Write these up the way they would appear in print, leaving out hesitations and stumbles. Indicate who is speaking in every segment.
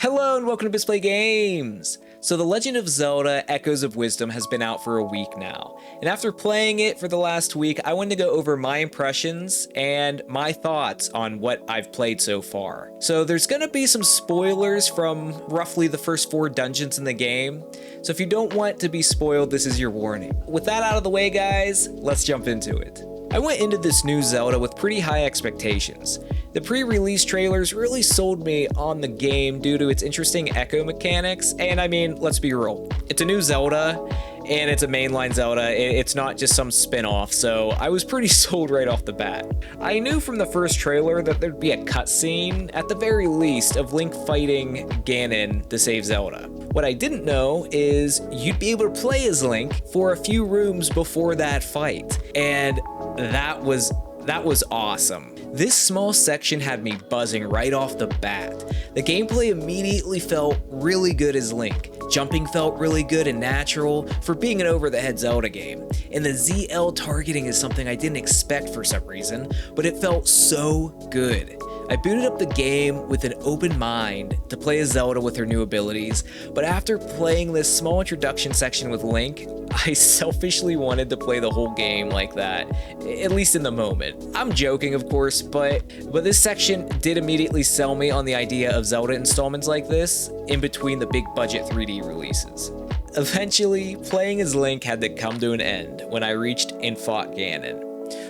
Speaker 1: Hello and welcome to Bits Play Games! So The Legend of Zelda Echoes of Wisdom has been out for a week now, and after playing it for the last week, I wanted to go over my impressions and my thoughts on what I've played so far. So there's gonna be some spoilers from roughly the first 4 dungeons in the game, so if you don't want to be spoiled, this is your warning. With that out of the way, guys, let's jump into it. I went into this new Zelda with pretty high expectations. The pre-release trailers really sold me on the game due to its interesting echo mechanics, and I mean, let's be real, it's a new Zelda, and it's a mainline Zelda, it's not just some spin-off, so I was pretty sold right off the bat. I knew from the first trailer that there'd be a cutscene, at the very least, of Link fighting Ganon to save Zelda. What I didn't know is you'd be able to play as Link for a few rooms before that fight, and that was awesome. This small section had me buzzing right off the bat. The gameplay immediately felt really good as Link. Jumping felt really good and natural for being an over-the-head Zelda game. And the ZL targeting is something I didn't expect for some reason, but it felt so good. I booted up the game with an open mind to play as Zelda with her new abilities, but after playing this small introduction section with Link, I selfishly wanted to play the whole game like that, at least in the moment. I'm joking, of course, but this section did immediately sell me on the idea of Zelda installments like this in between the big budget 3D releases. Eventually, playing as Link had to come to an end when I reached and fought Ganon.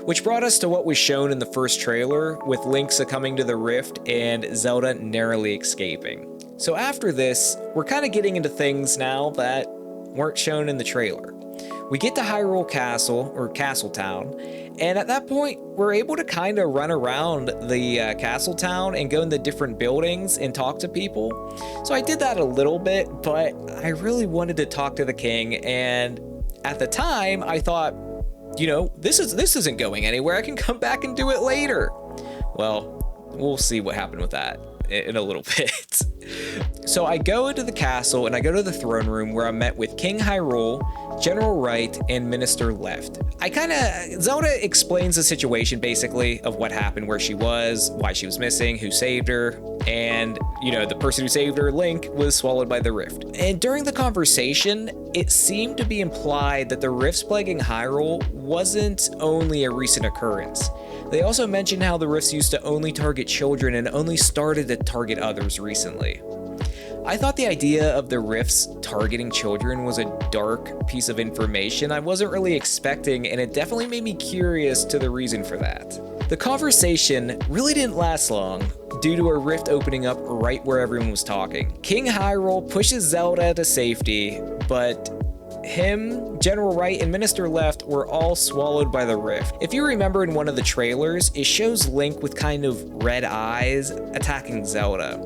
Speaker 1: Which brought us to what was shown in the first trailer, with Link succumbing to the rift and Zelda narrowly escaping. So after this, we're kind of getting into things now that weren't shown in the trailer. We get to Hyrule Castle, or Castle Town, and at that point, we're able to kind of run around the Castle Town and go into different buildings and talk to people. So I did that a little bit, but I really wanted to talk to the king, and at the time, I thought, you know, this isn't going anywhere. I can come back and do it later. Well, we'll see what happened with that in a little bit. So I go into the castle and I go to the throne room where I met with King Hyrule, General Right, and Minister Left. Zelda explains the situation basically of what happened, where she was, why she was missing, who saved her, and, you know, the person who saved her, Link, was swallowed by the rift. And during the conversation, it seemed to be implied that the rifts plaguing Hyrule wasn't only a recent occurrence. They also mentioned how the rifts used to only target children and only started to target others recently. I thought the idea of the rifts targeting children was a dark piece of information I wasn't really expecting, and it definitely made me curious to the reason for that. The conversation really didn't last long due to a rift opening up right where everyone was talking. King Hyrule pushes Zelda to safety, but him, General Right, and Minister Left were all swallowed by the rift. If you remember in one of the trailers, it shows Link with kind of red eyes attacking Zelda.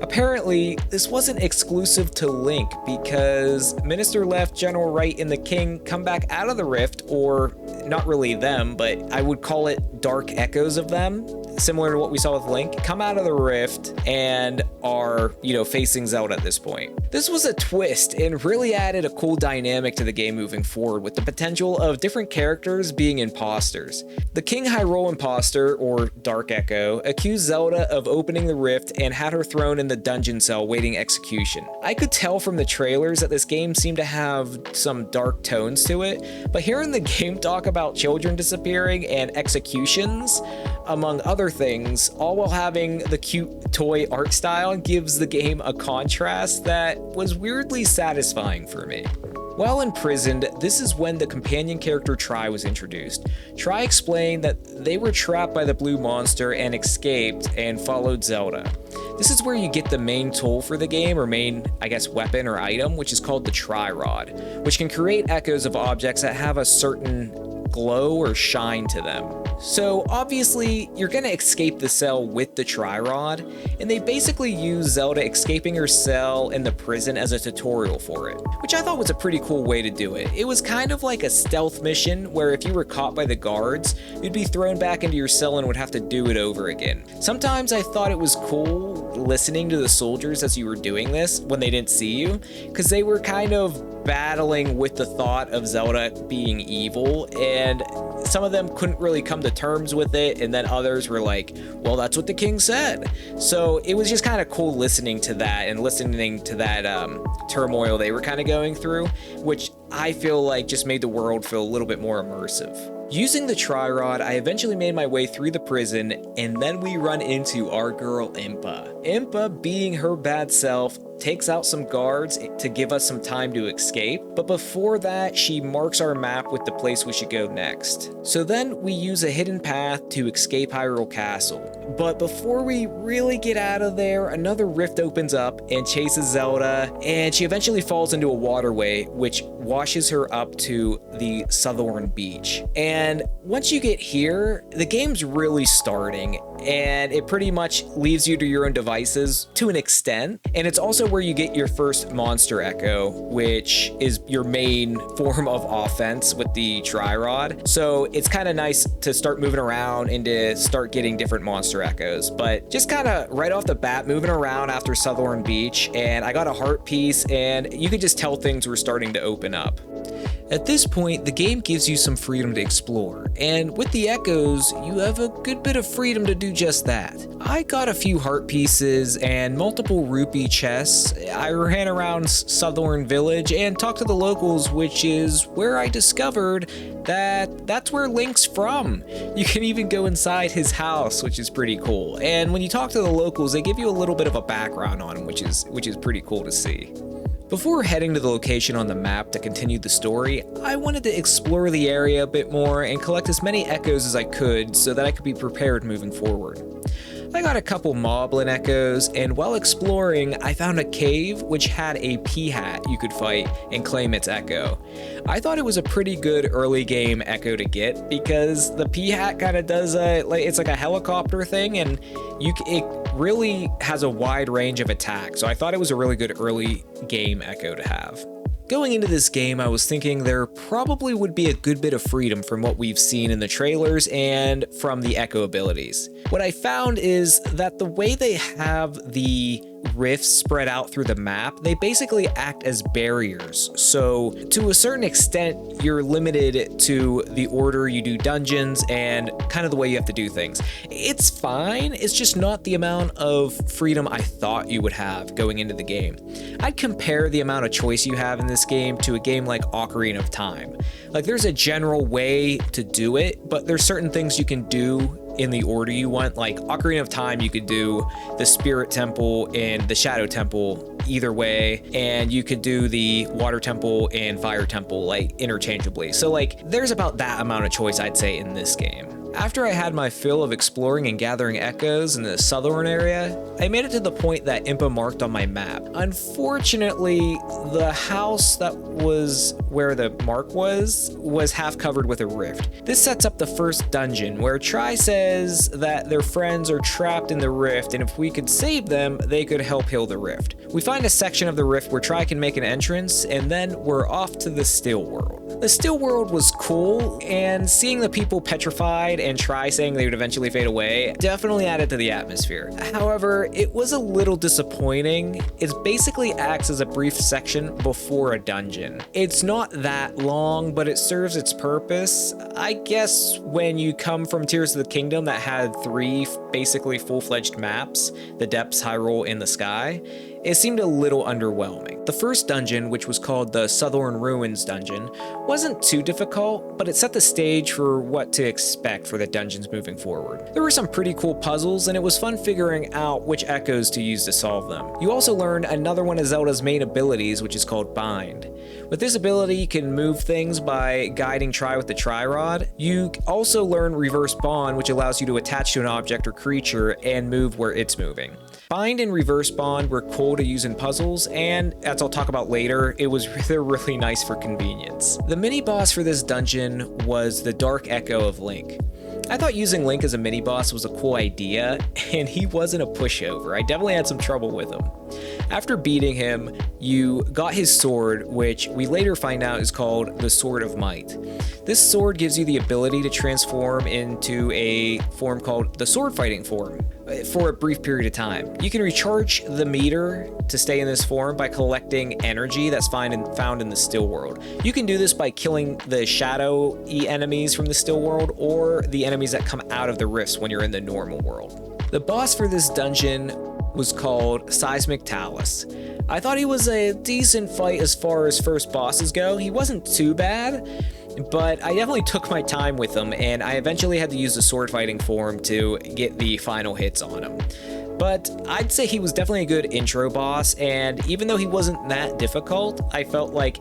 Speaker 1: Apparently, this wasn't exclusive to Link because Minister Left, General Right, and the King come back out of the rift, or not really them, but I would call it dark echoes of them, similar to what we saw with Link, come out of the rift and are, you know, facing Zelda at this point. This was a twist and really added a cool dynamic to the game moving forward, with the potential of different characters being imposters. The King Hyrule imposter, or Dark Echo, accused Zelda of opening the rift and had her thrown in the dungeon cell waiting execution. I could tell from the trailers that this game seemed to have some dark tones to it, but hearing the game talk about children disappearing and executions, among other things, all while having the cute toy art style, gives the game a contrast that was weirdly satisfying for me. While imprisoned, this is when the companion character Tri was introduced. Tri explained that they were trapped by the blue monster and escaped and followed Zelda. This is where you get the main tool for the game, or main, I guess, weapon or item, which is called the Tri Rod, which can create echoes of objects that have a certain glow or shine to them. So obviously, you're gonna escape the cell with the Tri-Rod, and they basically use Zelda escaping her cell in the prison as a tutorial for it, which I thought was a pretty cool way to do it. It was kind of like a stealth mission where if you were caught by the guards, you'd be thrown back into your cell and would have to do it over again. Sometimes I thought it was cool listening to the soldiers as you were doing this when they didn't see you, because they were kind of battling with the thought of Zelda being evil, and some of them couldn't really come to terms with it, and then others were like, well, that's what the king said. So it was just kind of cool listening to that and listening to that turmoil they were kind of going through, which I feel like just made the world feel a little bit more immersive. Using the tri-rod, I eventually made my way through the prison, and then we run into our girl Impa. Impa, being her bad self, takes out some guards to give us some time to escape, but before that, she marks our map with the place we should go next. So then we use a hidden path to escape Hyrule Castle. But before we really get out of there, another rift opens up and chases Zelda, and she eventually falls into a waterway, which washes her up to the southern beach. And once you get here, the game's really starting, and it pretty much leaves you to your own devices to an extent. And it's also where you get your first monster echo, which is your main form of offense with the tri-rod. So it's kind of nice to start moving around and to start getting different monster echoes. But just kind of right off the bat, moving around after Southern Beach, and I got a heart piece, and you could just tell things were starting to open up. At this point, the game gives you some freedom to explore, and with the echoes, you have a good bit of freedom to do just that. I got a few heart pieces and multiple rupee chests. I ran around Southern Village and talked to the locals, which is where I discovered that that's where Link's from. You can even go inside his house, which is pretty cool. And when you talk to the locals, they give you a little bit of a background on him, which is pretty cool to see. Before heading to the location on the map to continue the story, I wanted to explore the area a bit more and collect as many echoes as I could so that I could be prepared moving forward. I got a couple Moblin echoes, and while exploring, I found a cave which had a Peahat you could fight and claim its echo. I thought it was a pretty good early game echo to get because the Peahat kind of does it's like a helicopter thing, and it really has a wide range of attacks. So I thought it was a really good early game echo to have. Going into this game, I was thinking there probably would be a good bit of freedom from what we've seen in the trailers and from the echo abilities. What I found is that the way they have the rifts spread out through the map, they basically act as barriers. So to a certain extent, you're limited to the order you do dungeons and kind of the way you have to do things. It's fine, it's just not the amount of freedom I thought you would have going into the game. I'd compare the amount of choice you have in this game to a game like Ocarina of Time. Like, there's a general way to do it, but there's certain things you can do in the order you want. Like Ocarina of Time, you could do the Spirit Temple and the Shadow Temple either way, and you could do the Water Temple and Fire Temple like interchangeably. So like there's about that amount of choice, I'd say, in this game. After I had my fill of exploring and gathering echoes in the southern area, I made it to the point that Impa marked on my map. Unfortunately, the house that was where the mark was half covered with a rift. This sets up the first dungeon, where Tri says that their friends are trapped in the rift, and if we could save them, they could help heal the rift. We find a section of the rift where Tri can make an entrance, and then we're off to the Still World. The Still World was cool, and seeing the people petrified and Tri saying they would eventually fade away definitely added to the atmosphere. However, it was a little disappointing. It basically acts as a brief section before a dungeon. It's not that long, but it serves its purpose. I guess when you come from Tears of the Kingdom that had 3 basically full-fledged maps, the Depths, Hyrule, and the Sky, it seemed a little underwhelming. The first dungeon, which was called the Southern Ruins dungeon, wasn't too difficult, but it set the stage for what to expect for the dungeons moving forward. There were some pretty cool puzzles, and it was fun figuring out which echoes to use to solve them. You also learned another one of Zelda's main abilities, which is called Bind. With this ability, you can move things by guiding Tri with the Tri-Rod. You also learn Reverse Bond, which allows you to attach to an object or creature and move where it's moving. Bind and Reverse Bond were cool to use in puzzles, and as I'll talk about later, they're really nice for convenience. The mini-boss for this dungeon was the Dark Echo of Link. I thought using Link as a mini-boss was a cool idea, and he wasn't a pushover. I definitely had some trouble with him. After beating him, you got his sword, which we later find out is called the Sword of Might. This sword gives you the ability to transform into a form called the sword fighting form for a brief period of time. You can recharge the meter to stay in this form by collecting energy that's found in the still world. You can do this by killing the shadowy enemies from the still world or the enemies that come out of the rifts when you're in the normal world. The boss for this dungeon was called Seismic Talus. I thought he was a decent fight as far as first bosses go. He wasn't too bad, but I definitely took my time with him, and I eventually had to use the sword fighting form to get the final hits on him. But I'd say he was definitely a good intro boss, and even though he wasn't that difficult, I felt like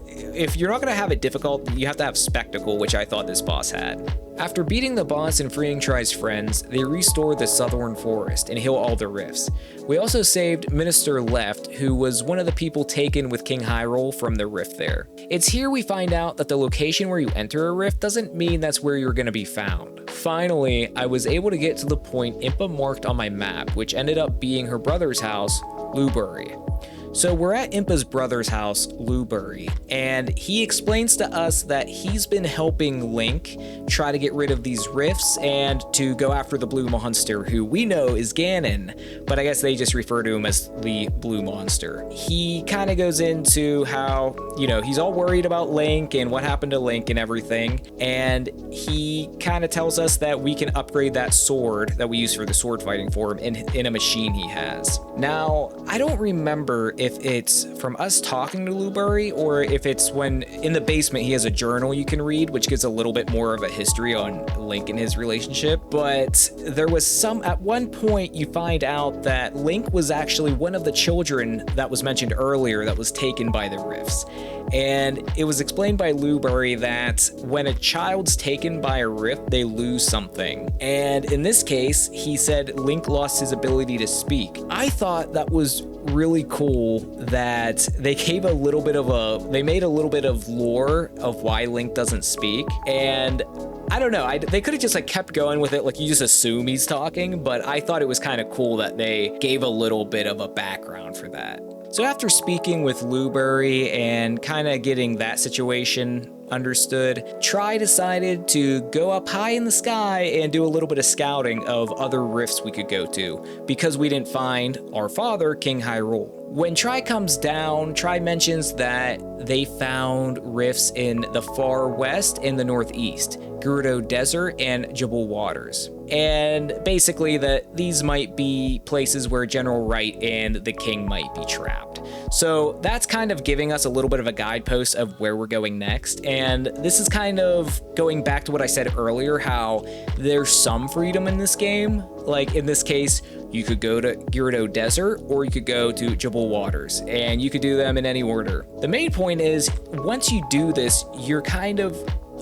Speaker 1: if you're not going to have it difficult, you have to have spectacle, which I thought this boss had. After beating the boss and freeing Tri's friends, they restore the Southern Forest and heal all the rifts. We also saved Minister Left, who was one of the people taken with King Hyrule from the rift there. It's here we find out that the location where you enter a rift doesn't mean that's where you're going to be found. Finally, I was able to get to the point Impa marked on my map, which ended up being her brother's house, Lubury. So we're at Impa's brother's house, Lubury, and he explains to us that he's been helping Link try to get rid of these rifts and to go after the blue monster, who we know is Ganon, but I guess they just refer to him as the blue monster. He kind of goes into how, he's all worried about Link and what happened to Link and everything, and he kind of tells us that we can upgrade that sword that we use for the sword fighting form in a machine he has. Now, I don't remember if it's from us talking to Lubury or if it's when in the basement he has a journal you can read, which gives a little bit more of a history on Link and his relationship. But there was at one point you find out that Link was actually one of the children that was mentioned earlier that was taken by the rifts. And it was explained by Lubury that when a child's taken by a rift, they lose something. And in this case, he said Link lost his ability to speak. I thought that was really cool that they made a little bit of lore of why Link doesn't speak. And I don't know, they could have just kept going with it, you just assume he's talking, but I thought it was kind of cool that they gave a little bit of a background for that. So after speaking with Lubury and kind of getting that situation understood, Tri decided to go up high in the sky and do a little bit of scouting of other rifts we could go to, because we didn't find our father, King Hyrule. When Tri comes down, Tri mentions that they found rifts in the far west and the northeast, Gerudo Desert and Jebel Waters. And basically that these might be places where General Wright and the king might be trapped. So that's kind of giving us a little bit of a guidepost of where we're going next. And this is kind of going back to what I said earlier, how there's some freedom in this game. Like in this case, you could go to Gerudo Desert or you could go to Jebel Waters, and you could do them in any order. The main point is, once you do this,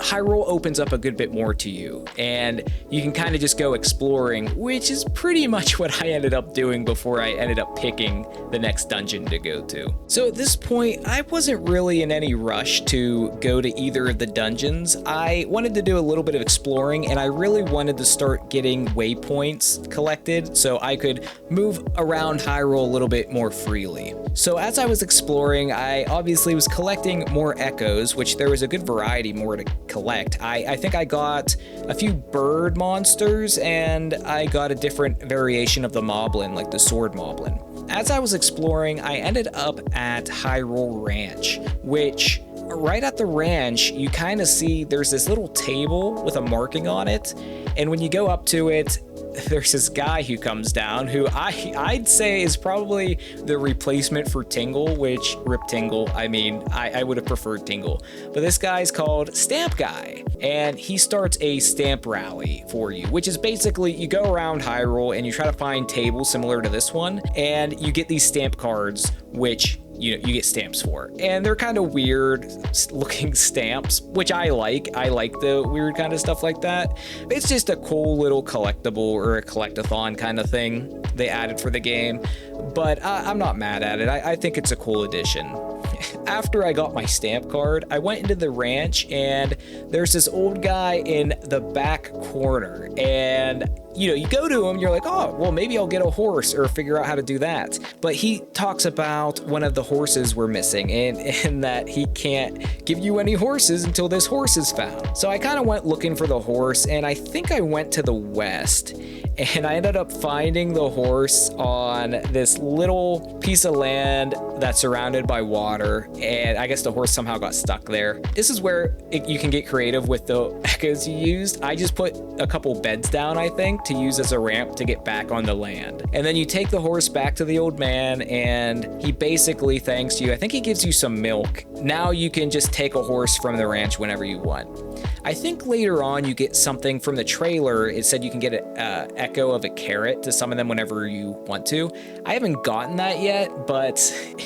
Speaker 1: Hyrule opens up a good bit more to you, and you can kind of just go exploring, which is pretty much what I ended up doing before I ended up picking the next dungeon to go to. So at this point, I wasn't really in any rush to go to either of the dungeons. I wanted to do a little bit of exploring, and I really wanted to start getting waypoints collected so I could move around Hyrule a little bit more freely. So as I was exploring, I obviously was collecting more echoes, which there was a good variety more to collect. I think I got a few bird monsters, and I got a different variation of the moblin, like the sword moblin. As I was exploring, I ended up at Hyrule Ranch, which right at the ranch, you kind of see there's this little table with a marking on it, and when you go up to it, there's this guy who comes down who I'd say is probably the replacement for Tingle, which rip Tingle. I mean, I would have preferred Tingle, but this guy's called Stamp Guy, and he starts a stamp rally for you, which is basically you go around Hyrule and you try to find tables similar to this one, and you get these stamp cards, which you get stamps for, and they're kind of weird looking stamps, which I like. I like the weird kind of stuff like that. It's just a cool little collectible or a collectathon kind of thing they added for the game, but I'm not mad at it. I think it's a cool addition. after I got my stamp card, I went into the ranch and there's this old guy in the back corner, and you go to him, you're like, oh, well, maybe I'll get a horse or figure out how to do that. But he talks about one of the horses we're missing and that he can't give you any horses until this horse is found. So I kind of went looking for the horse, and I think I went to the west, and I ended up finding the horse on this little piece of land that's surrounded by water, and I guess the horse somehow got stuck there. This is where you can get creative with the echoes you used. I just put a couple beds down, I think, to use as a ramp to get back on the land. And then you take the horse back to the old man, and he basically thanks you. I think he gives you some milk. Now you can just take a horse from the ranch whenever you want. I think later on you get something from the trailer. It said you can get an echo of a carrot to summon them whenever you want to. I haven't gotten that yet, but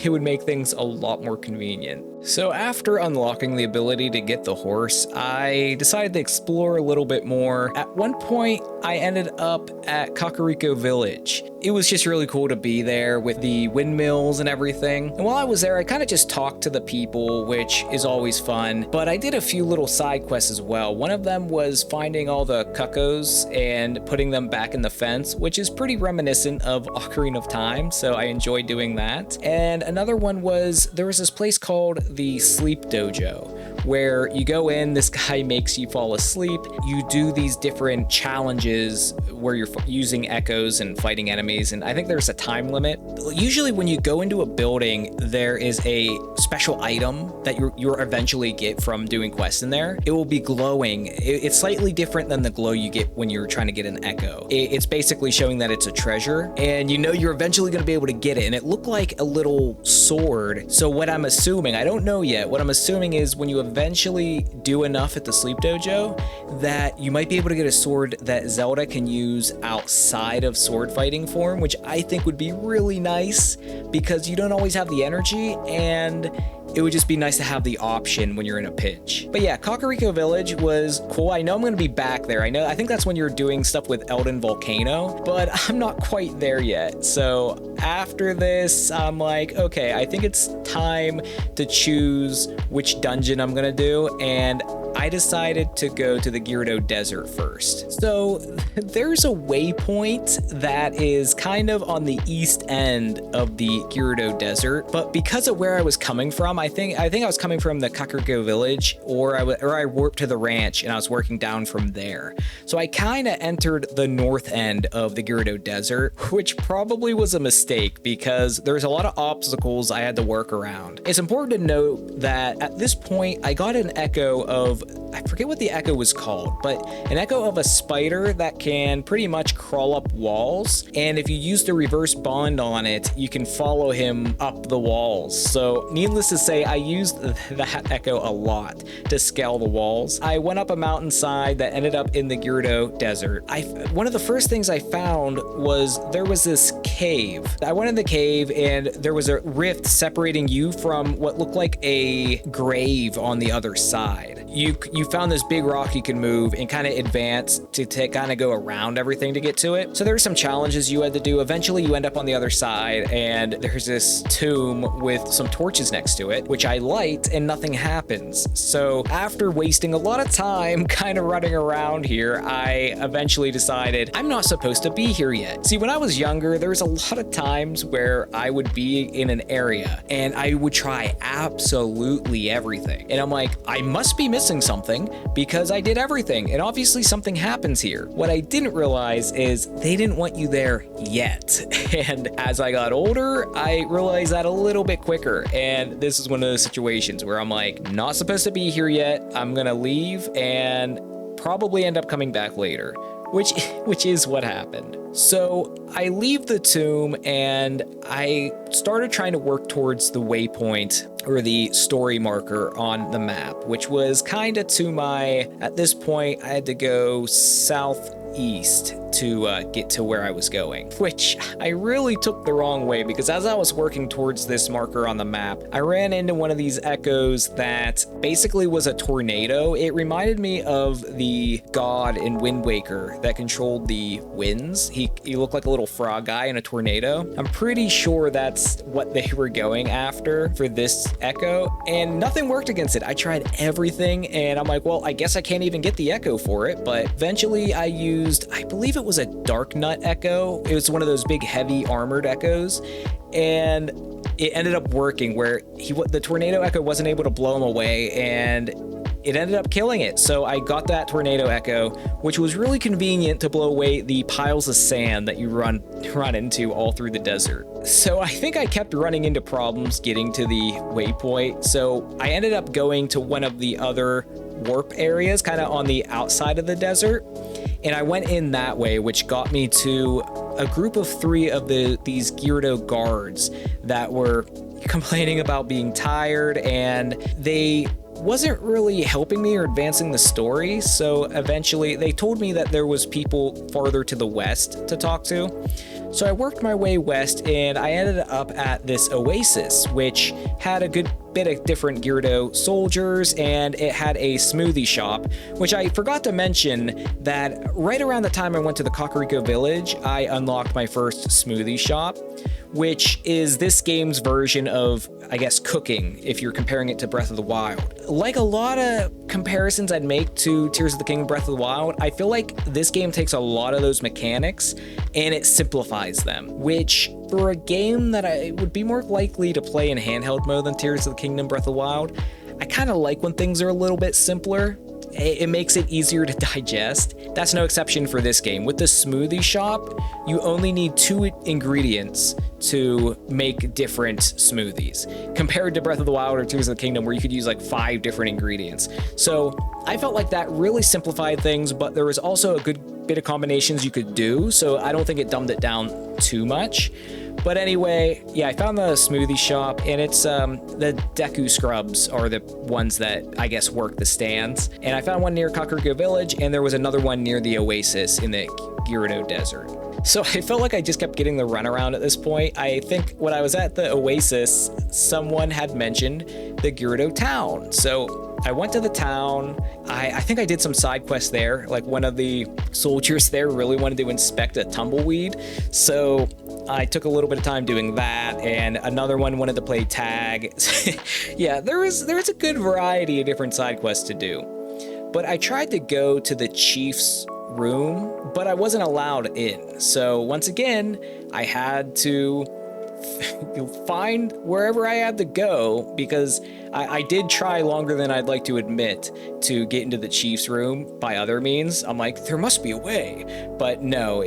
Speaker 1: it would make things a lot more convenient. So after unlocking the ability to get the horse, I decided to explore a little bit more. At one point, I ended up at Kakariko Village. It was just really cool to be there with the windmills and everything. And while I was there, I kind of just talked to the people, which is always fun. But I did a few little side quests as well. One of them was finding all the cuckoos and putting them back in the fence, which is pretty reminiscent of Ocarina of Time, so I enjoyed doing that. And another one was, there was this place called the Sleep Dojo, where you go in, this guy makes you fall asleep. You do these different challenges where you're using echoes and fighting enemies, and I think there's a time limit. Usually when you go into a building, there is a special item that you'll eventually get from doing quests in there. It will be glowing. It's slightly different than the glow you get when you're trying to get an echo. It's basically showing that it's a treasure, and you're eventually going to be able to get it, and it looked like a little sword. So what I'm assuming, I don't know yet, what I'm assuming is when you eventually do enough at the Sleep Dojo, that you might be able to get a sword that Zelda can use outside of sword fighting form, which I think would be really nice because you don't always have the energy, and it would just be nice to have the option when you're in a pinch. But yeah, Kakariko Village was cool. I know I'm gonna be back there. I think that's when you're doing stuff with Elden Volcano, but I'm not quite there yet. So after this, I'm like, okay, I think it's time to choose which dungeon I'm gonna do, and I decided to go to the Gyarados Desert first. So there's a waypoint that is kind of on the east end of the Gyarados Desert, but because of where I was coming from, I think I was coming from the Kakariko Village, or I warped to the ranch and I was working down from there. So I kind of entered the north end of the Gyarados Desert, which probably was a mistake because there's a lot of obstacles I had to work around. It's important to note that at this point, I got an echo of, I forget what the echo was called, but an echo of a spider that can pretty much crawl up walls. And if you use the reverse bond on it, you can follow him up the walls. So needless to say, I used that echo a lot to scale the walls. I went up a mountainside that ended up in the Gyarados Desert. One of the first things I found was there was this cave. I went in the cave and there was a rift separating you from what looked like a grave on the other side. You found this big rock you can move and kind of advance to kind of go around everything to get to it. So there were some challenges you had to do. Eventually you end up on the other side and there's this tomb with some torches next to it, which I light and nothing happens. So after wasting a lot of time kind of running around here, I eventually decided I'm not supposed to be here yet. See, when I was younger, there was a lot of times where I would be in an area and I would try absolutely everything. And I'm like, I must be missing something because I did everything, and obviously something happens here. What I didn't realize is they didn't want you there yet. And as I got older, I realized that a little bit quicker, and this is one of those situations where I'm like, not supposed to be here yet. I'm gonna leave and probably end up coming back later, which is what happened. So I leave the tomb and I started trying to work towards the waypoint or the story marker on the map, which was kind of to my, at this point, I had to go southeast to get to where I was going, which I really took the wrong way, because as I was working towards this marker on the map, I ran into one of these echoes that basically was a tornado. It reminded me of the god in Wind Waker that controlled the winds. He looked like a little frog guy in a tornado. I'm pretty sure that's what they were going after for this echo, and nothing worked against it. I tried everything, and I'm like, well, I guess I can't even get the echo for it. But eventually I used, I believe it was a dark nut echo. It was one of those big heavy armored echoes, and it ended up working where the tornado echo wasn't able to blow him away, and it ended up killing it. So I got that tornado echo, which was really convenient to blow away the piles of sand that you run into all through the desert. So I think I kept running into problems getting to the waypoint. So I ended up going to one of the other warp areas, kind of on the outside of the desert. And I went in that way, which got me to a group of 3 of these Gyarados guards that were complaining about being tired, and they wasn't really helping me or advancing the story. So eventually they told me that there was people farther to the west to talk to. So I worked my way west, and I ended up at this oasis, which had a good bit of different Gyarados soldiers, and it had a smoothie shop, which I forgot to mention that right around the time I went to the Kakariko village, I unlocked my first smoothie shop, which is this game's version of, I guess, cooking, if you're comparing it to Breath of the Wild. Like a lot of comparisons I'd make to Tears of the Kingdom Breath of the Wild, I feel like this game takes a lot of those mechanics and it simplifies them, which for a game that I would be more likely to play in handheld mode than Tears of the Kingdom Breath of the Wild, I kind of like when things are a little bit simpler. It makes it easier to digest. That's no exception for this game. With the smoothie shop, you only need 2 ingredients to make different smoothies, compared to Breath of the Wild or Tears of the Kingdom, where you could use like 5 different ingredients. So I felt like that really simplified things, but there was also a good bit of combinations you could do, so I don't think it dumbed it down too much. But anyway, yeah, I found the smoothie shop, and it's the Deku Scrubs are the ones that I guess work the stands. And I found one near Kakariko Village, and there was another one near the Oasis in the Gyarados Desert. So I felt like I just kept getting the runaround at this point. I think when I was at the Oasis, someone had mentioned the Gyarados town. So I went to the town. I think I did some side quests there. Like one of the soldiers there really wanted to inspect a tumbleweed. So I took a little bit of time doing that, and another one wanted to play tag. Yeah, there is a good variety of different side quests to do. But I tried to go to the chief's room, but I wasn't allowed in. So once again, I had to find wherever I had to go, because I did try longer than I'd like to admit to get into the chief's room by other means. I'm like, there must be a way, but no,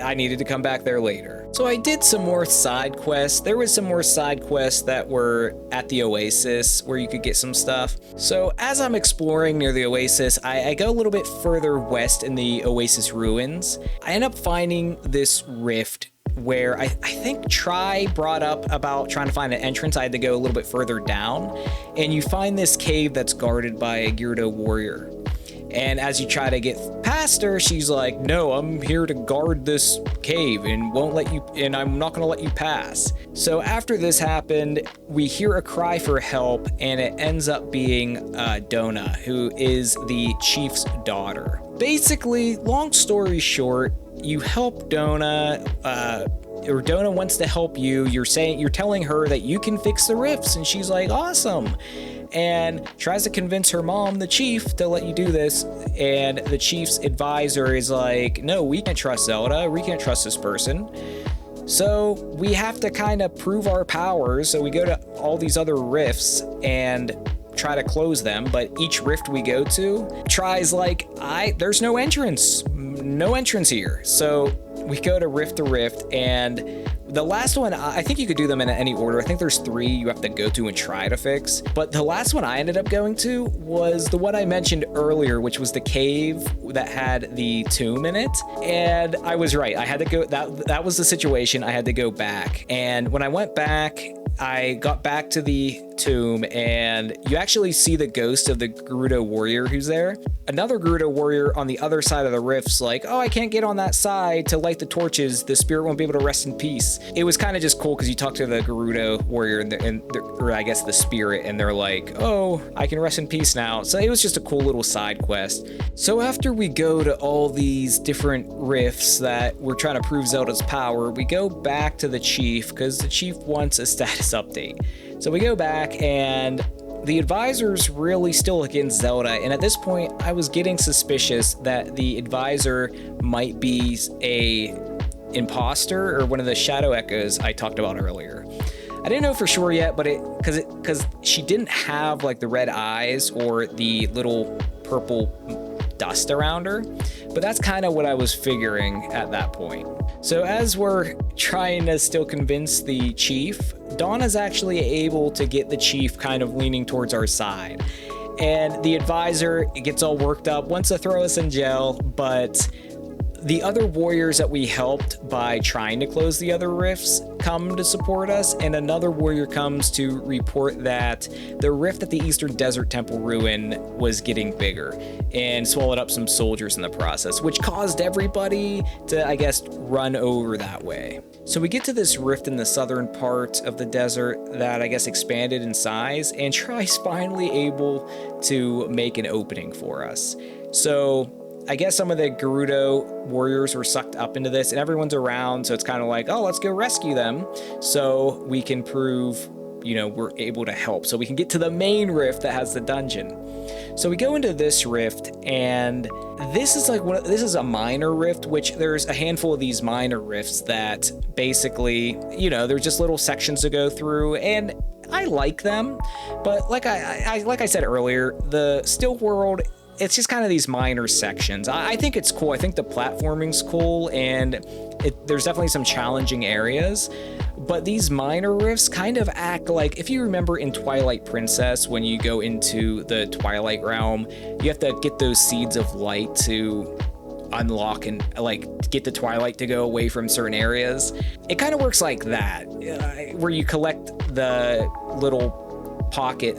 Speaker 1: I needed to come back there later. So I did some more side quests. There was some more side quests that were at the Oasis where you could get some stuff. So as I'm exploring near the Oasis, I go a little bit further west in the Oasis ruins. I end up finding this rift where I think Tri brought up about trying to find an entrance. I had to go a little bit further down, and you find this cave that's guarded by a Gyarados warrior. And as you try to get past her, she's like, no, I'm here to guard this cave and I'm not gonna let you pass. So after this happened, we hear a cry for help, and it ends up being Donna, who is the chief's daughter. Basically, long story short, you help Donna, or Donna wants to help you. You're telling her that you can fix the rifts, and she's like, awesome. And tries to convince her mom, the chief, to let you do this. And the chief's advisor is like, no, we can't trust Zelda. We can't trust this person. So we have to kind of prove our powers. So we go to all these other rifts and try to close them. But each rift we go to tries like, there's no entrance here. So we go to rift, and the last one, I think you could do them in any order. I think there's 3 you have to go to and try to fix. But the last one I ended up going to was the one I mentioned earlier, which was the cave that had the tomb in it. And I was right. I had to go, that was the situation. I had to go back. And when I went back, I got back to the tomb, and you actually see the ghost of the Gerudo warrior who's there. Another Gerudo warrior on the other side of the rift's like, oh, I can't get on that side to light the torches. The spirit won't be able to rest in peace. It was kind of just cool because you talk to the Gerudo warrior or I guess the spirit, and they're like, oh, I can rest in peace now. So it was just a cool little side quest. So after we go to all these different rifts that we're trying to prove Zelda's power, we go back to the chief because the chief wants a status update. So we go back, and the advisor's really still against Zelda, and at this point I was getting suspicious that the advisor might be a imposter or one of the shadow echoes I talked about earlier. I didn't know for sure yet, but because she didn't have like the red eyes or the little purple dust around her, but that's kind of what I was figuring at that point. So as we're trying to still convince the chief, Donna's actually able to get the chief kind of leaning towards our side. And the advisor gets all worked up, wants to throw us in jail, but the other warriors that we helped by trying to close the other rifts come to support us, and another warrior comes to report that the rift at the Eastern Desert Temple ruin was getting bigger and swallowed up some soldiers in the process, which caused everybody to, I guess, run over that way. So we get to this rift in the southern part of the desert that I guess expanded in size, and Tri's finally able to make an opening for us. So I guess some of the Gerudo warriors were sucked up into this, and everyone's around, so it's kind of like, oh, let's go rescue them so we can prove, you know, we're able to help. So we can get to the main rift that has the dungeon. So we go into this rift, and this is like this is a minor rift, which there's a handful of these minor rifts that basically, you know, there's just little sections to go through, and I like them, but like I said earlier, the Still World, it's just kind of these minor sections. I think it's cool. I think the platforming's cool, and there's definitely some challenging areas, but these minor rifts kind of act like, if you remember in Twilight Princess, when you go into the Twilight Realm, you have to get those seeds of light to unlock and like get the twilight to go away from certain areas. It kind of works like that, where you collect the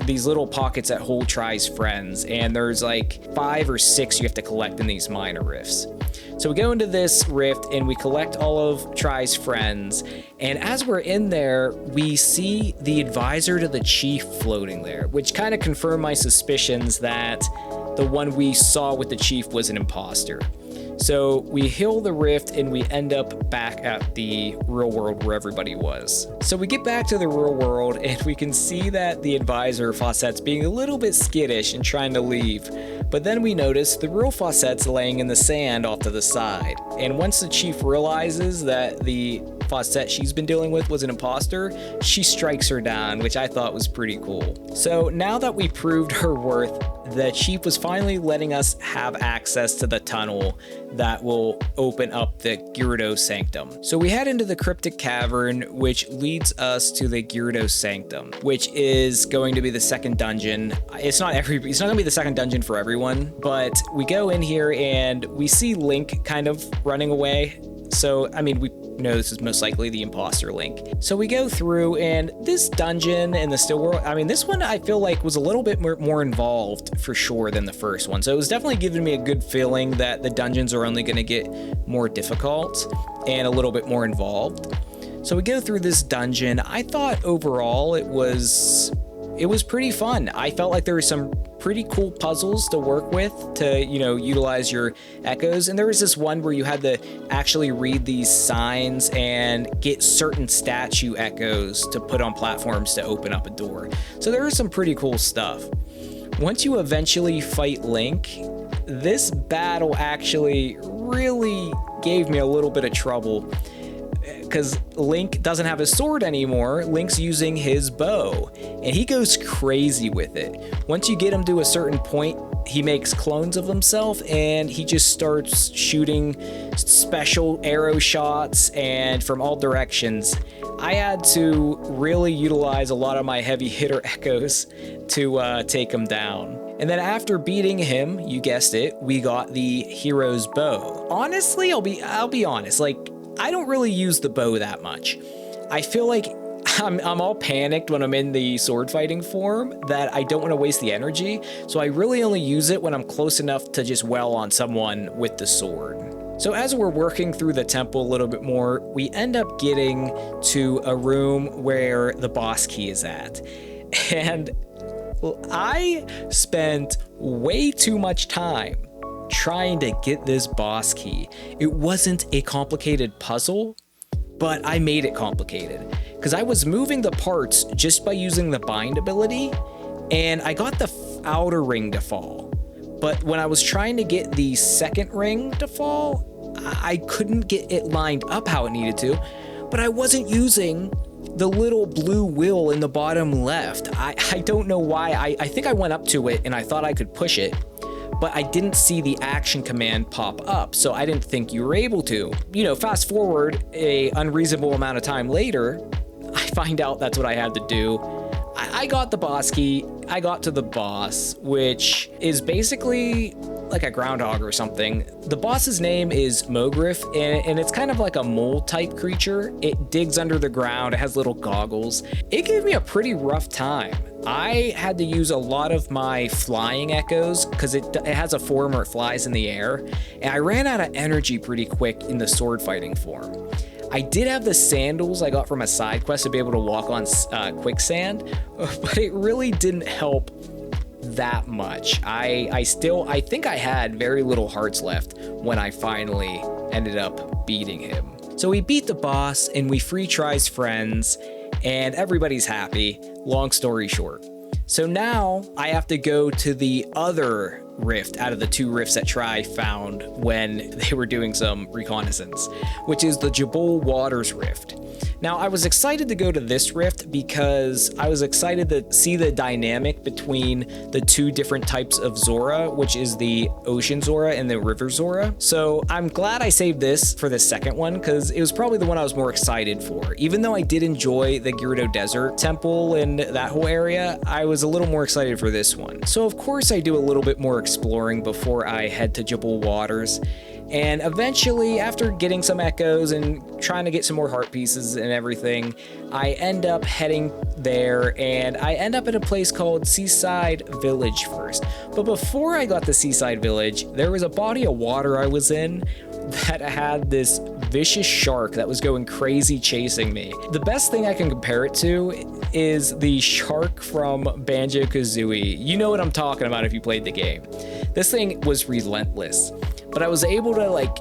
Speaker 1: these little pockets that hold Tri's friends, and there's like 5 or 6 you have to collect in these minor rifts. So we go into this rift and we collect all of Tri's friends, and as we're in there, we see the advisor to the chief floating there, which kind of confirmed my suspicions that the one we saw with the chief was an imposter. So we heal the rift and we end up back at the real world where everybody was. So we get back to the real world and we can see that the advisor, Fawcett's, being a little bit skittish and trying to leave. But then we notice the real Fawcett's laying in the sand off to the side. And once the chief realizes that the Fawcett she's been dealing with was an imposter, she strikes her down, which I thought was pretty cool. So now that we proved her worth, the chief was finally letting us have access to the tunnel that will open up the Gerudo Sanctum. So we head into the Cryptic Cavern, which leads us to the Gerudo Sanctum, which is going to be the second dungeon. It's not gonna be the second dungeon for everyone, but we go in here and we see Link kind of running away. So, I mean, we know this is most likely the imposter Link. So we go through, and this dungeon in the Still World, I mean, this one I feel like was a little bit more involved for sure than the first one. So it was definitely giving me a good feeling that the dungeons are only going to get more difficult and a little bit more involved. So we go through this dungeon. I thought overall it was pretty fun. I felt like there were some pretty cool puzzles to work with to, you know, utilize your echoes. And there was this one where you had to actually read these signs and get certain statue echoes to put on platforms to open up a door. So there was some pretty cool stuff. Once you eventually fight Link, this battle actually really gave me a little bit of trouble, because Link doesn't have his sword anymore. Link's using his bow, and he goes crazy with it. Once you get him to a certain point, he makes clones of himself, and he just starts shooting special arrow shots and from all directions. I had to really utilize a lot of my heavy hitter echoes to take him down. And then after beating him, you guessed it, we got the hero's bow. Honestly, I'll be honest, like, I don't really use the bow that much. I feel like I'm all panicked when I'm in the sword fighting form that I don't want to waste the energy, so I really only use it when I'm close enough to just wail on someone with the sword. So as we're working through the temple a little bit more, we end up getting to a room where the boss key is at. And I spent way too much time trying to get this boss key. It wasn't a complicated puzzle, but I made it complicated because I was moving the parts just by using the bind ability, and I got the outer ring to fall. But when I was trying to get the second ring to fall, I couldn't get it lined up how it needed to, but I wasn't using the little blue wheel in the bottom left. I don't know why. I think I went up to it and I thought I could push it, but I didn't see the action command pop up, so I didn't think you were able to. You know, fast forward a unreasonable amount of time later, I find out that's what I had to do. I got the boss key, I got to the boss, which is basically like a groundhog or something. The boss's name is Mogriff, and it's kind of like a mole type creature. It digs under the ground, it has little goggles. It gave me a pretty rough time. I had to use a lot of my flying echoes because it has a form where it flies in the air, and I ran out of energy pretty quick in the sword fighting form. I did have the sandals I got from a side quest to be able to walk on quicksand, but it really didn't help that much. I think I had very little hearts left when I finally ended up beating him. So we beat the boss and we free tries friends and everybody's happy, long story short. So now I have to go to the other rift out of the two rifts that Tri found when they were doing some reconnaissance, which is the Jabul Waters Rift. Now, I was excited to go to this rift because I was excited to see the dynamic between the two different types of Zora, which is the Ocean Zora and the River Zora. So I'm glad I saved this for the second one because it was probably the one I was more excited for. Even though I did enjoy the Gerudo Desert Temple and that whole area, I was a little more excited for this one. So of course I do a little bit more exploring before I head to Jabul Waters. And eventually, after getting some echoes and trying to get some more heart pieces and everything, I end up heading there, and I end up at a place called Seaside Village first. But before I got to Seaside Village, there was a body of water I was in that had this vicious shark that was going crazy chasing me. The best thing I can compare it to is the shark from Banjo-Kazooie. You know what I'm talking about if you played the game. This thing was relentless, but I was able to like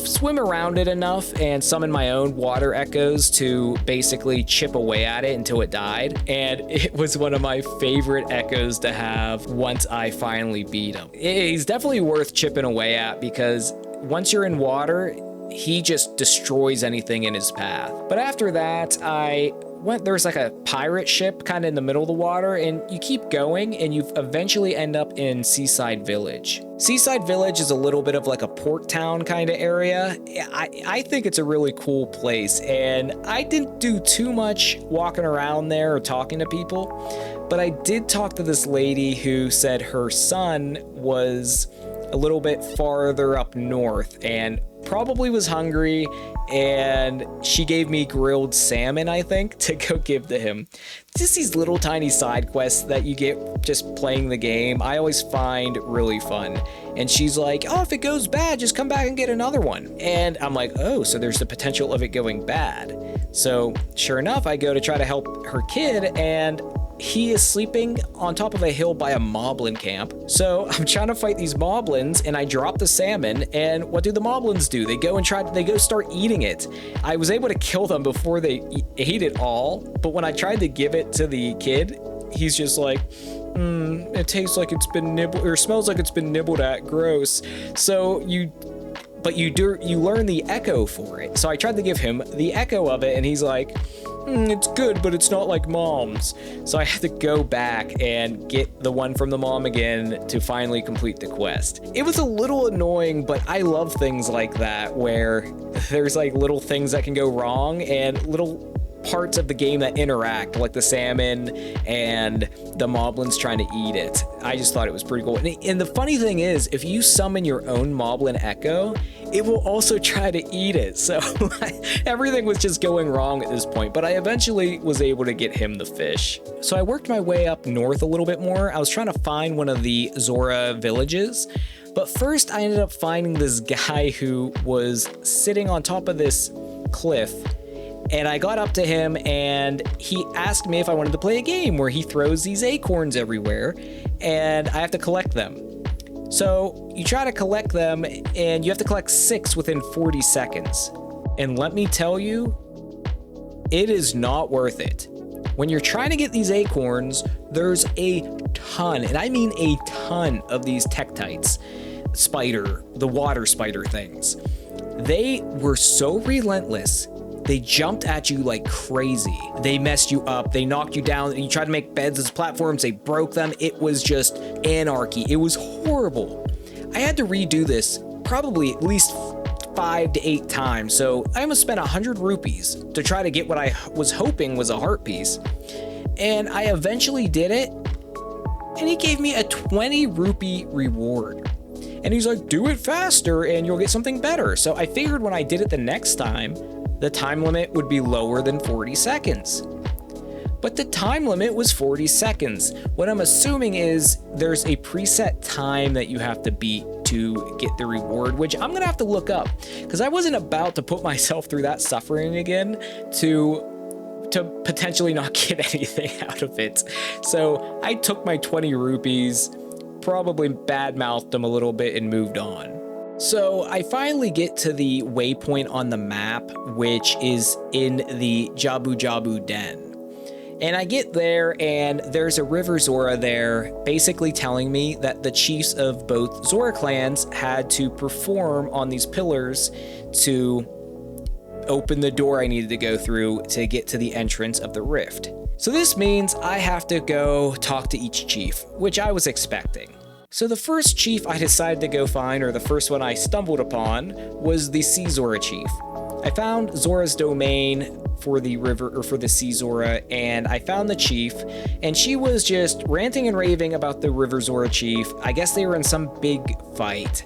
Speaker 1: swim around it enough and summon my own water echoes to basically chip away at it until it died. And it was one of my favorite echoes to have once I finally beat him. He's definitely worth chipping away at because once you're in water, he just destroys anything in his path. But after that, there's like a pirate ship kind of in the middle of the water, and you keep going and you eventually end up in Seaside Village. Seaside Village is a little bit of like a port town kind of area. I think it's a really cool place, and I didn't do too much walking around there or talking to people, but I did talk to this lady who said her son was a little bit farther up north and probably was hungry, and she gave me grilled salmon, I think, to go give to him. Just these little tiny side quests that you get just playing the game, I always find really fun. And she's like, oh, if it goes bad, just come back and get another one. And I'm like, oh, so there's the potential of it going bad. So sure enough, I go to try to help her kid, and he is sleeping on top of a hill by a moblin camp. So I'm trying to fight these moblins, and I drop the salmon, and what do the moblins do? They go start eating it. I was able to kill them before they ate it all, but when I tried to give it to the kid, he's just like, it tastes like it's been nibbled, or smells like it's been nibbled at, gross. So you learn the echo for it. So I tried to give him the echo of it, and he's like, it's good, but it's not like mom's. So I had to go back and get the one from the mom again to finally complete the quest. It was a little annoying, but I love things like that where there's like little things that can go wrong and little parts of the game that interact, like the salmon and the moblins trying to eat it. I just thought it was pretty cool. And the funny thing is, if you summon your own moblin echo, it will also try to eat it. So everything was just going wrong at this point, but I eventually was able to get him the fish. So I worked my way up north a little bit more. I was trying to find one of the Zora villages, but first I ended up finding this guy who was sitting on top of this cliff, and I got up to him and he asked me if I wanted to play a game where he throws these acorns everywhere and I have to collect them. So you try to collect them and you have to collect 6 within 40 seconds. And let me tell you, it is not worth it. When you're trying to get these acorns, there's a ton, and I mean a ton of these tektites, the water spider things. They were so relentless. They jumped at you like crazy. They messed you up. They knocked you down. You tried to make beds as platforms. They broke them. It was just anarchy. It was horrible. I had to redo this probably at least 5 to 8 times. So I almost spent 100 rupees to try to get what I was hoping was a heart piece. And I eventually did it. And he gave me a 20 rupee reward. And he's like, do it faster and you'll get something better. So I figured when I did it the next time, the time limit would be lower than 40 seconds. But the time limit was 40 seconds. What I'm assuming is there's a preset time that you have to beat to get the reward, which I'm gonna have to look up because I wasn't about to put myself through that suffering again to potentially not get anything out of it. So I took my 20 rupees, probably badmouthed them a little bit and moved on. So I finally get to the waypoint on the map, which is in the Jabu Jabu Den. And I get there and there's a River Zora there basically telling me that the chiefs of both Zora clans had to perform on these pillars to open the door I needed to go through to get to the entrance of the rift. So this means I have to go talk to each chief, which I was expecting. So the first chief I decided to go find, or the first one I stumbled upon, was the Sea Zora chief. I found Zora's domain for the river, or for the Sea Zora, and I found the chief, and she was just ranting and raving about the River Zora chief. I guess they were in some big fight.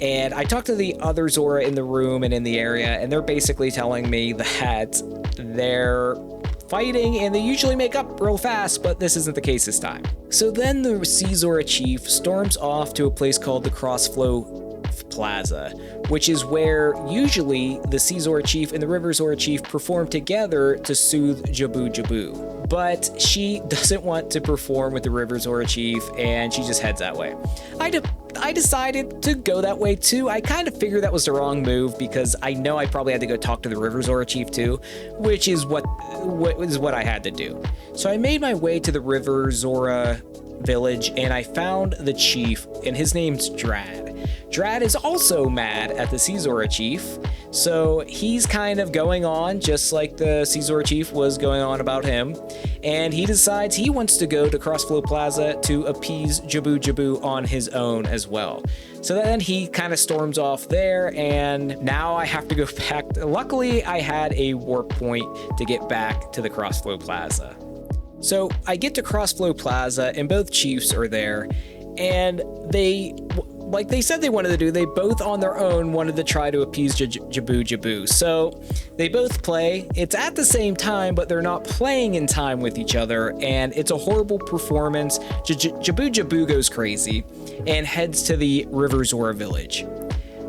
Speaker 1: And I talked to the other Zora in the room and in the area, and they're basically telling me that they're fighting and they usually make up real fast, but this isn't the case this time. So then the Sea Zora chief storms off to a place called the Crossflow Plaza, which is where usually the Sea Zora chief and the River Zora chief perform together to soothe Jabu Jabu. But she doesn't want to perform with the River Zora chief and she just heads that way. I decided to go that way too. I kind of figured that was the wrong move because I know I probably had to go talk to the River Zora chief too, which is what I had to do. So I made my way to the River Zora village and I found the chief, and his name's Drad. Drad is also mad at the Sea Zora chief, so he's kind of going on just like the Sea Zora chief was going on about him, and he decides he wants to go to Crossflow Plaza to appease Jabu Jabu on his own as well. So then he kind of storms off there, and now I have to go back. Luckily, I had a warp point to get back to the Crossflow Plaza. So I get to Crossflow Plaza and both chiefs are there, and they, like they said they wanted to do, they both on their own wanted to try to appease Jabu Jabu. So they both play. It's at the same time, but they're not playing in time with each other, and it's a horrible performance. Jabu Jabu goes crazy and heads to the River Zora village.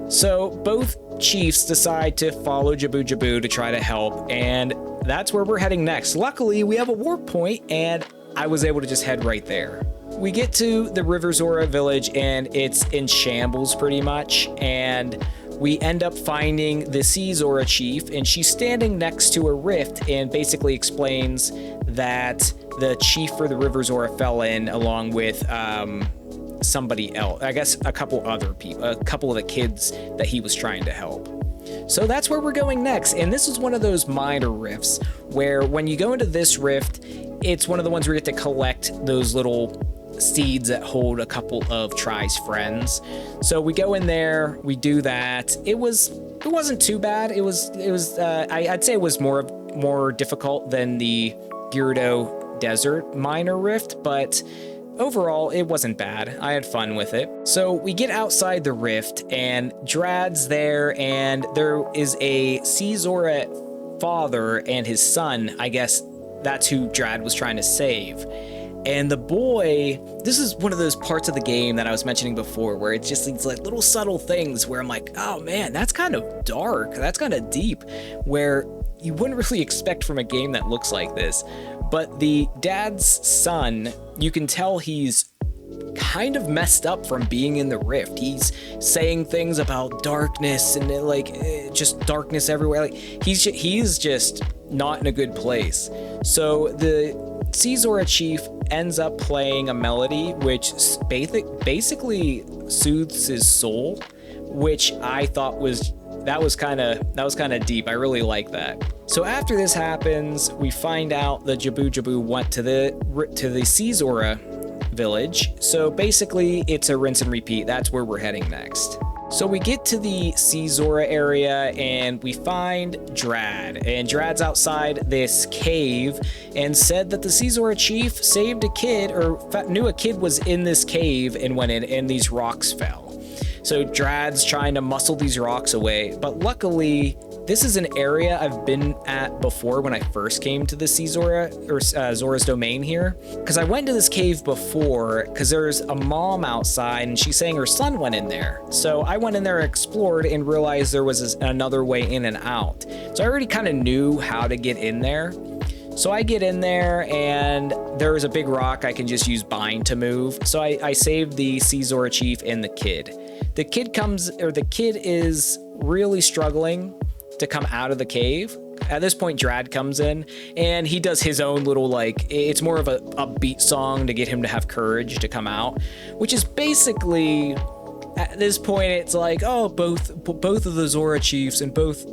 Speaker 1: So both chiefs decide to follow Jabu Jabu to try to help, and that's where we're heading next. Luckily, we have a warp point, and I was able to just head right there. We get to the River Zora village, and it's in shambles pretty much, and we end up finding the Sea Zora chief, and she's standing next to a rift and basically explains that the chief for the River Zora fell in along with somebody else. I guess a couple other people, a couple of the kids that he was trying to help. So that's where we're going next, and this is one of those minor rifts where when you go into this rift, it's one of the ones where you have to collect those little seeds that hold a couple of Try's friends. So we go in there, we do that. It wasn't too bad. I'd say it was more more difficult than the Gyardo Desert Minor Rift, but overall, it wasn't bad. I had fun with it. So we get outside the rift, and Drad's there, and there is a Caesora father and his son. I guess that's who Drad was trying to save. And the boy, this is one of those parts of the game that I was mentioning before, where it's just these like little subtle things where I'm like, oh man, that's kind of dark, that's kind of deep, where you wouldn't really expect from a game that looks like this. But the dad's son, you can tell he's kind of messed up from being in the rift. He's saying things about darkness and like just darkness everywhere. Like he's just not in a good place. So the Caesora chief ends up playing a melody which basically soothes his soul, which I thought was kind of deep. I really like that. So after this happens, we find out that Jabu Jabu went to the Caesora village. So basically, it's a rinse and repeat. That's where we're heading next. So we get to the Caesora area and we find Drad. And Drad's outside this cave and said that the Caesora chief saved a kid, or knew a kid was in this cave and went in and these rocks fell. So Drad's trying to muscle these rocks away, but luckily this is an area I've been at before when I first came to the Caesora, or Zora's domain here, because I went to this cave before because there's a mom outside and she's saying her son went in there. So I went in there, explored, and realized there was another way in and out. So I already kind of knew how to get in there. So I get in there and there's a big rock I can just use bind to move. So I saved the Caesora chief and the kid. The kid is really struggling to come out of the cave. At this point, Drad comes in and he does his own little, like, it's more of a upbeat song to get him to have courage to come out, which is basically, at this point, it's like, oh, both of the Zora chiefs and both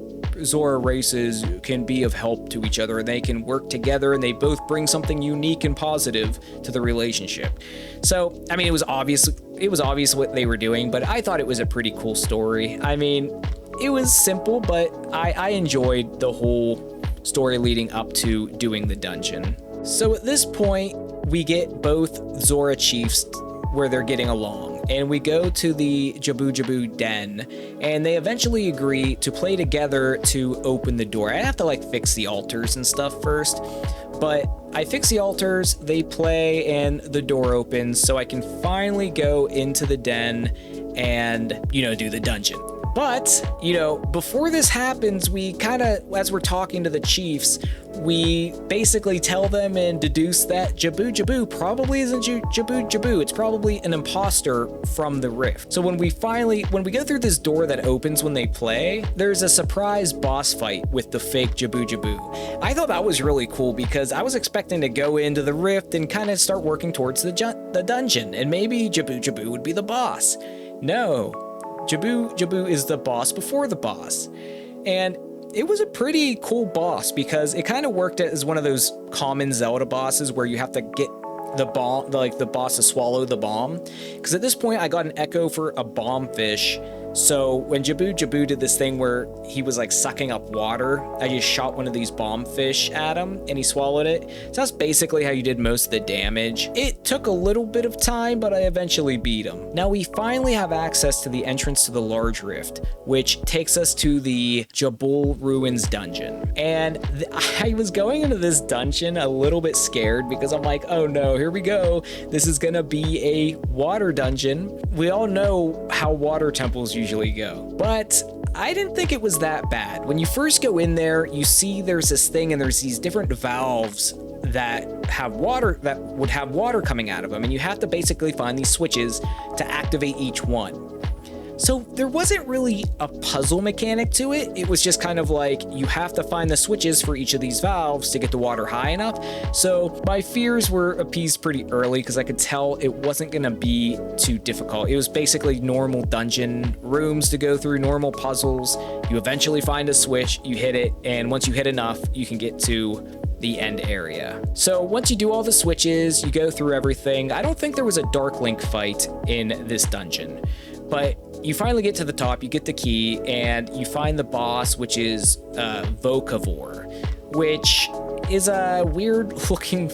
Speaker 1: Zora races can be of help to each other, and they can work together, and they both bring something unique and positive to the relationship. So, I mean, it was obvious what they were doing, but I thought it was a pretty cool story. I mean, it was simple, but I enjoyed the whole story leading up to doing the dungeon. So at this point, we get both Zora chiefs where they're getting along, and we go to the Jabu Jabu den, and they eventually agree to play together to open the door. I have to like fix the altars and stuff first, but I fix the altars, they play, and the door opens, so I can finally go into the den and, do the dungeon. But, before this happens, we kind of, as we're talking to the chiefs, we basically tell them and deduce that Jabu Jabu probably isn't Jabu Jabu. It's probably an imposter from the rift. So when we go through this door that opens when they play, there's a surprise boss fight with the fake Jabu Jabu. I thought that was really cool because I was expecting to go into the rift and kind of start working towards the dungeon, and maybe Jabu Jabu would be the boss. No. Jabu Jabu is the boss before the boss. And it was a pretty cool boss because it kind of worked as one of those common Zelda bosses where you have to get the bomb, like the boss to swallow the bomb. Because at this point I got an echo for a bomb fish. So when Jabu Jabu did this thing where he was like sucking up water, I just shot one of these bomb fish at him and he swallowed it. So that's basically how you did most of the damage. It took a little bit of time, but I eventually beat him. Now we finally have access to the entrance to the large rift, which takes us to the Jabul Ruins dungeon. And I was going into this dungeon a little bit scared because I'm like, oh no, here we go. This is gonna be a water dungeon. We all know how water temples usually go, but I didn't think it was that bad. When you first go in there, you see there's this thing and there's these different valves that would have water coming out of them, and you have to basically find these switches to activate each one. So there wasn't really a puzzle mechanic to it. It was just kind of like you have to find the switches for each of these valves to get the water high enough. So my fears were appeased pretty early because I could tell it wasn't going to be too difficult. It was basically normal dungeon rooms to go through, normal puzzles. You eventually find a switch, you hit it, and once you hit enough, you can get to the end area. So once you do all the switches, you go through everything. I don't think there was a Dark Link fight in this dungeon, but you finally get to the top, you get the key, and you find the boss, which is Vocavore, which is a weird looking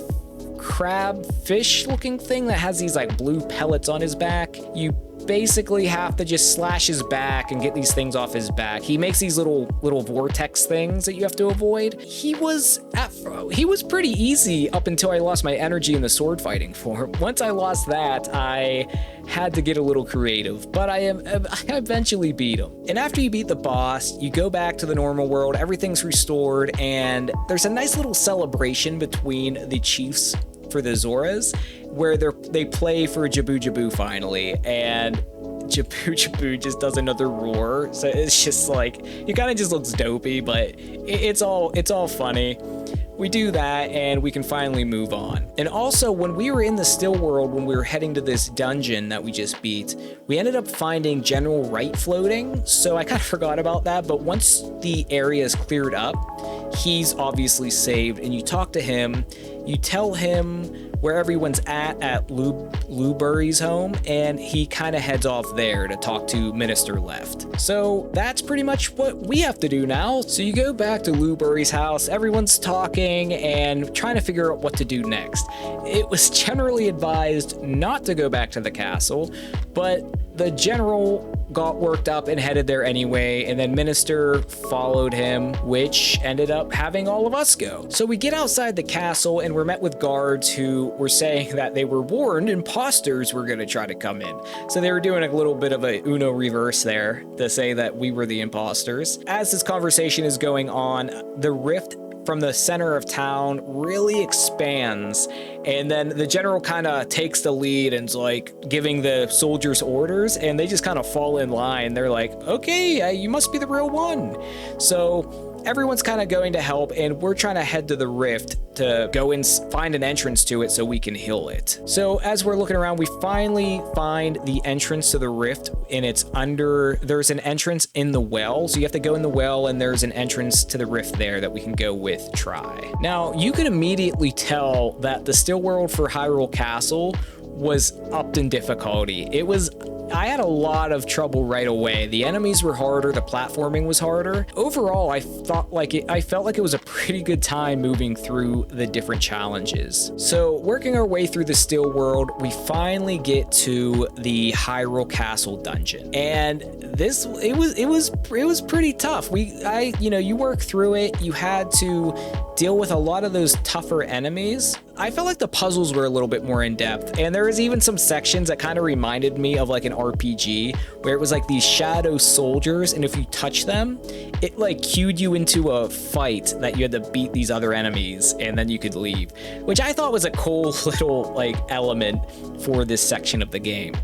Speaker 1: crab fish looking thing that has these like blue pellets on his back. You basically have to just slash his back and get these things off his back. He makes these little vortex things that you have to avoid. He was pretty easy up until I lost my energy in the sword fighting form. Once I lost that, I had to get a little creative, but I eventually beat him. And after you beat the boss, you go back to the normal world, everything's restored, and there's a nice little celebration between the chiefs for the Zoras, where they play for Jabu Jabu finally, and Jabu Jabu just does another roar. So it's just like, it kind of just looks dopey, but it's all funny. We do that and we can finally move on. And also, when we were in the still world, when we were heading to this dungeon that we just beat, we ended up finding General Wright floating. So I kind of forgot about that, but once the area is cleared up, he's obviously saved, and you talk to him, you tell him where everyone's at Lubury's home, and he kind of heads off there to talk to Minister Left. So that's pretty much what we have to do now. So you go back to Lubury's house, everyone's talking and trying to figure out what to do next. It was generally advised not to go back to the castle, but the general got worked up and headed there anyway, and then Minister followed him, which ended up having all of us go. So we get outside the castle and we're met with guards who were saying that they were warned imposters were going to try to come in. So they were doing a little bit of a Uno reverse there to say that we were the imposters. As this conversation is going on, the rift from the center of town really expands, and then the general kind of takes the lead and's like giving the soldiers orders, and they just kind of fall in line. They're like, okay, you must be the real one. So everyone's kind of going to help, and we're trying to head to the rift to go and find an entrance to it so we can heal it. So as we're looking around, we finally find the entrance to the rift, and there's an entrance in the well. So you have to go in the well, and there's an entrance to the rift there that we can go with Try. Now, you can immediately tell that the still world for Hyrule Castle was upped in difficulty. I had a lot of trouble right away. The enemies were harder, the platforming was harder. Overall, I felt like it was a pretty good time moving through the different challenges. So working our way through the still world, we finally get to the Hyrule Castle dungeon. And it was pretty tough. You work through it, you had to deal with a lot of those tougher enemies. I felt like the puzzles were a little bit more in depth, and there was even some sections that kind of reminded me of like an RPG, where it was like these shadow soldiers, and if you touch them, it like cued you into a fight that you had to beat these other enemies, and then you could leave, which I thought was a cool little like element for this section of the game.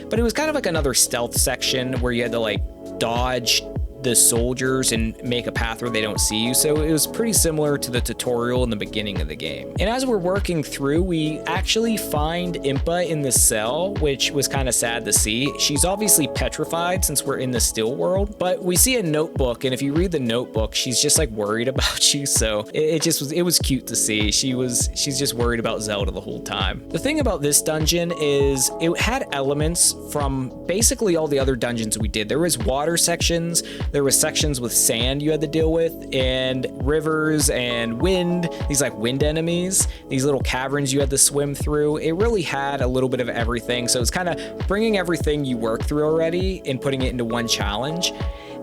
Speaker 1: But it was kind of like another stealth section where you had to like dodge the soldiers and make a path where they don't see you. So it was pretty similar to the tutorial in the beginning of the game. And as we're working through, we actually find Impa in the cell, which was kind of sad to see. She's obviously petrified since we're in the still world, but we see a notebook, and if you read the notebook, she's just like worried about you. So it was cute to see. She's just worried about Zelda the whole time. The thing about this dungeon is it had elements from basically all the other dungeons we did. There was water sections, there was sections with sand you had to deal with, and rivers and wind, these like wind enemies, these little caverns you had to swim through. It really had a little bit of everything. So it's kind of bringing everything you worked through already and putting it into one challenge.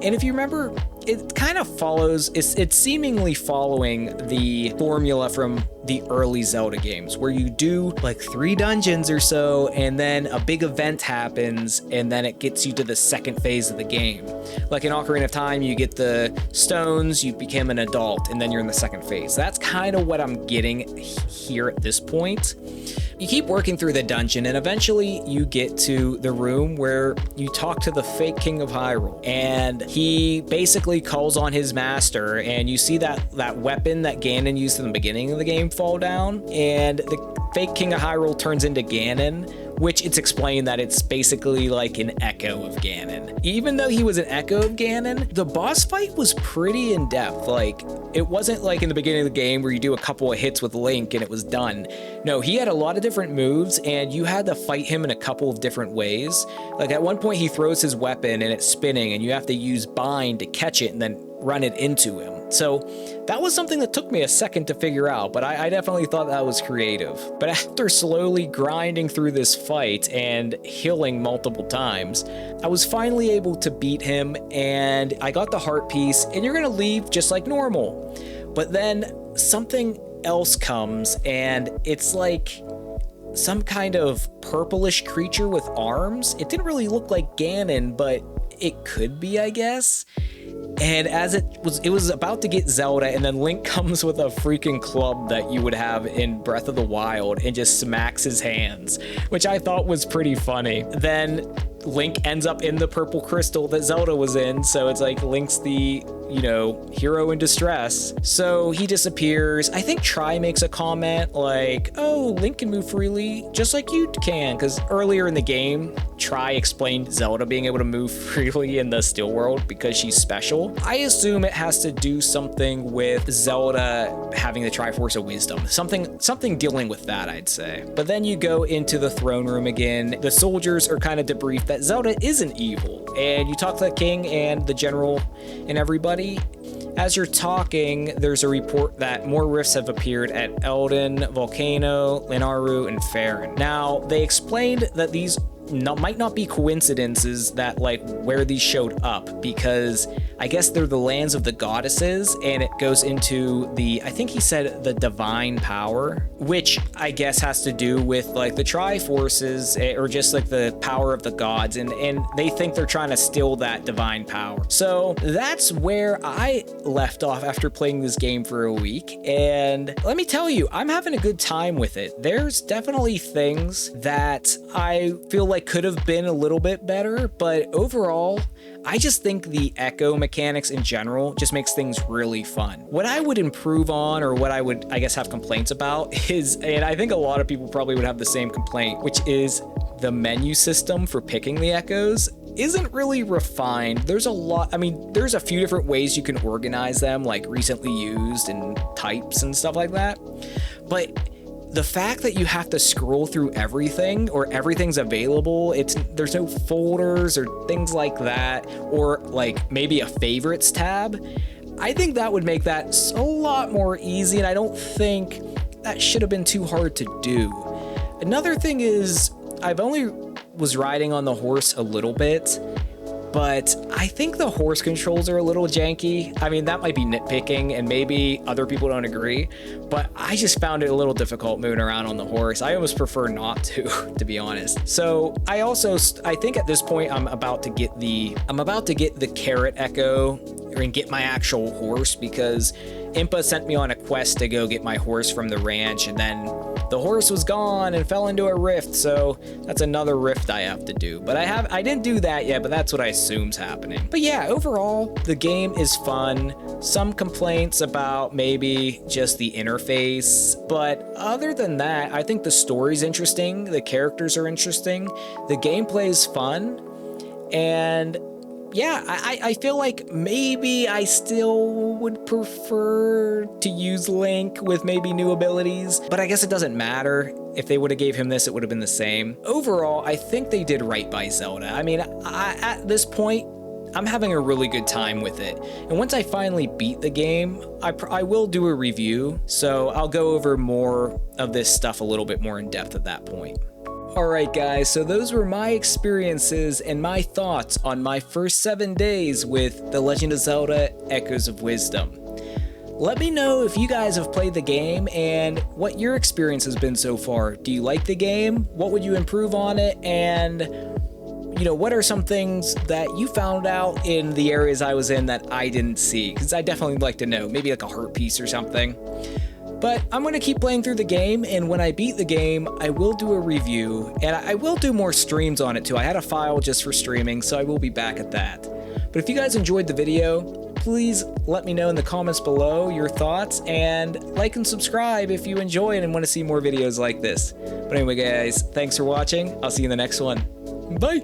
Speaker 1: And if you remember, it kind of follows, it's seemingly following the formula from the early Zelda games, where you do like 3 dungeons or so, and then a big event happens, and then it gets you to the second phase of the game. Like in Ocarina of Time, you get the stones, you become an adult, and then you're in the second phase. That's kind of what I'm getting here at this point. You keep working through the dungeon, and eventually you get to the room where you talk to the fake King of Hyrule, and he basically calls on his master, and you see that weapon that Ganon used in the beginning of the game fall down, and the fake King of Hyrule turns into Ganon, which it's explained that it's basically like an echo of Ganon. Even though he was an echo of Ganon, the boss fight was pretty in depth. Like, it wasn't like in the beginning of the game where you do a couple of hits with Link and it was done. No, he had a lot of different moves, and you had to fight him in a couple of different ways. Like at one point he throws his weapon and it's spinning, and you have to use bind to catch it and then run it into him. So that was something that took me a second to figure out, but I definitely thought that was creative. But after slowly grinding through this fight and healing multiple times, I was finally able to beat him, and I got the heart piece, and you're gonna leave just like normal. But then something else comes, and it's like some kind of purplish creature with arms. It didn't really look like Ganon, but it could be, I guess. And as it was about to get Zelda, and then Link comes with a freaking club that you would have in Breath of the Wild and just smacks his hands, which I thought was pretty funny. Then Link ends up in the purple crystal that Zelda was in, so it's like Link's the, you know, hero in distress. So he disappears. I think Tri makes a comment like, oh, Link can move freely just like you can, because earlier in the game, Tri explained Zelda being able to move freely in the still world because she's special. I assume it has to do something with Zelda having the Triforce of Wisdom. Something dealing with that, I'd say. But then you go into the throne room again. The soldiers are kind of debriefed that Zelda isn't evil. And you talk to the king and the general and everybody. As you're talking, there's a report that more rifts have appeared at Eldin, Volcano, Linaru, and Farron. Now, they explained that these might not be coincidences that like where these showed up, because I guess they're the lands of the goddesses, and it goes into the, I think he said the divine power, which I guess has to do with like the Triforces, or just like the power of the gods, and they think they're trying to steal that divine power. So that's where I left off after playing this game for a week, and let me tell you, I'm having a good time with it. There's definitely things that I feel like could have been a little bit better, but overall, I just think the echo mechanics in general just makes things really fun. What I would improve on, or what I would, I guess, have complaints about is, and I think a lot of people probably would have the same complaint, which is the menu system for picking the echoes isn't really refined. There's a lot, I mean, there's a few different ways you can organize them, like recently used and types and stuff like that. But the fact that you have to scroll through everything, or everything's available, there's no folders or things like that, or like maybe a favorites tab, I think that would make that a lot more easy, and I don't think that should have been too hard to do. Another thing is, I've only was riding on the horse a little bit, but I think the horse controls are a little janky. I mean, that might be nitpicking, and maybe other people don't agree, but I just found it a little difficult moving around on the horse. I almost prefer not to be honest. So I think at this point I'm about to get the carrot echo, and get my actual horse, because Impa sent me on a quest to go get my horse from the ranch, and then the horse was gone and fell into a rift, so that's another rift I have to do. But I didn't do that yet, but that's what I assume's happening. But yeah, overall, the game is fun. Some complaints about maybe just the interface, but other than that, I think the story's interesting, the characters are interesting, the gameplay is fun, and yeah, I feel like maybe I still would prefer to use Link with maybe new abilities, but I guess it doesn't matter. If they would have gave him this, it would have been the same. Overall, I think they did right by Zelda. I mean, at this point, I'm having a really good time with it. And once I finally beat the game, I will do a review, so I'll go over more of this stuff a little bit more in depth at that point. Alright guys, so those were my experiences and my thoughts on my first 7 days with The Legend of Zelda Echoes of Wisdom. Let me know if you guys have played the game and what your experience has been so far. Do you like the game? What would you improve on it? And, you know, what are some things that you found out in the areas I was in that I didn't see? Because I definitely would like to know, maybe like a heart piece or something. But I'm going to keep playing through the game, and when I beat the game, I will do a review, and I will do more streams on it too. I had a file just for streaming, so I will be back at that. But if you guys enjoyed the video, please let me know in the comments below your thoughts, and like and subscribe if you enjoy it and want to see more videos like this. But anyway guys, thanks for watching. I'll see you in the next one. Bye!